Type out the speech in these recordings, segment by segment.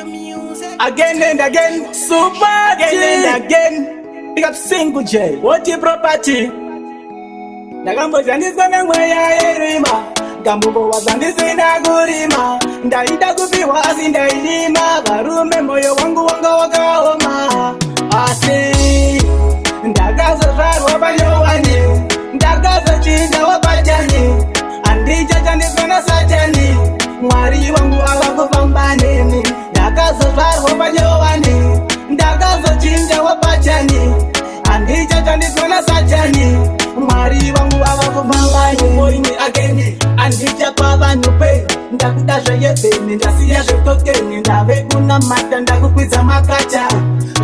Again and again, super again and again. Pick up single J, what your property? Nagambo Jandis gonna wear Rima. Gambo was on this in a gurima. Daida Gubi was in the Lima. Barume Moyo Wangu Wanga Oma. I see Dagaza Wabanyowani. Dagaza Chinda Wabajani. And the judge is gonna Sajani. Mwari Wangu Awakopambani. Dagaza Wabanyowani. Dagaza Chinda Wabajani. And the judge is gonna Sajani. Mwari Wangu Awakopambani. Point me again. Andija pava nupe, ndakudasha yebeni, ndasiya shotokeni, ndave kuna mata ndakukwiza makacha.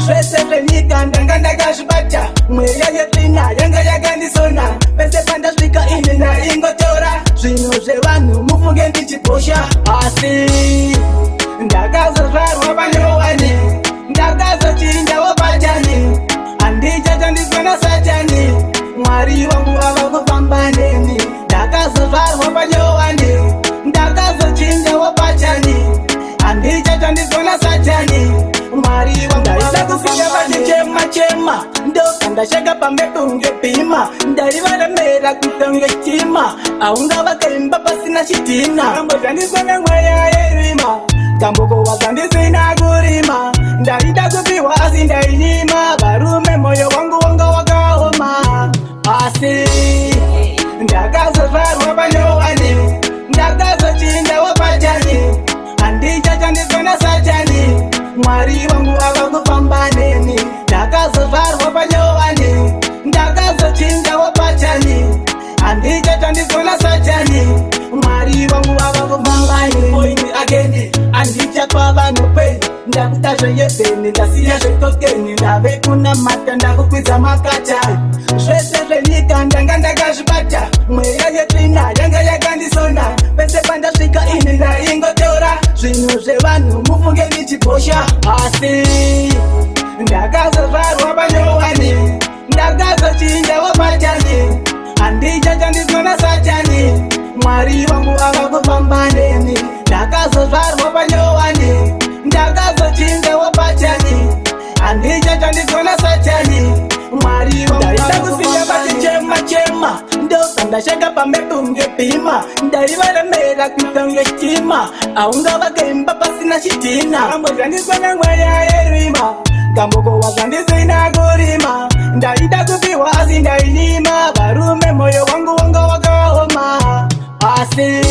Shwese nika ndanga kashibata, mweya yetina yanga yagandisona, pese panda shwika ine na ingotora, zvino zvevanu mufunge ndichiposha. Asi ndakazo zvarwa vanyowani, ndakazo chinda wapajani, andija chandisona satani, Mwari Wangu avakufamba neni. Ndakazo zvarwa vanyowani, ndakazo chinda wapachani, andija chandisona satani, Mwari Wangu. Ndaida kusiya vachichema chema, ndokandashaka pambebunge pima, ndarivaremera kutonge chima, aunga vakaimba pasina chitina. Kambo chandisona mweya yerima, kamboko wakandisina kurima, ndaida kupiwa asi ndainima, varume moyo wangu wanga wakaoma. Asi ndakazo zvarwa vanyowani, ndakazo chinda wapajani, andija chandisona satani, Mwari Wangu avakufamba neni. Ndakazo zvarwa vanyowani, ndakazo chinda wapajani, andija chandisona satani, Mwari Wangu avakufamba neni. Point again, andija pava nupe, ndakudasha yebeni, ndasiya shotokeni, ndave kuna mata ndakukwiza makacha. Shwese nika ndanga ndakashibata, mweya yetina yanga yagandisona, pese panda shwika ine na ingotora, zvino zvevanu mufunge ndichiposha. Asi ndakazo zvarwa vanyowani, ndakazo chinda wapajani, andija chandisona satani, Mwari Wangu avakufamba neni. Ndakazo zvarwa vanyowani, ndakazo chinda wapajani, andija chandisona satani, Mwari Wangu. Ndaida kusiya vachichema chema, ndokandashaka pambebunge pima, ndarivaremera kutonge chima, aunga vakaimba pasina chitina. Kambo chandisona mweya yerima, kamboko wakandisina kurima, ndaida kupiwa asi ndainima, varume moyo wangu wanga wakaoma. Asi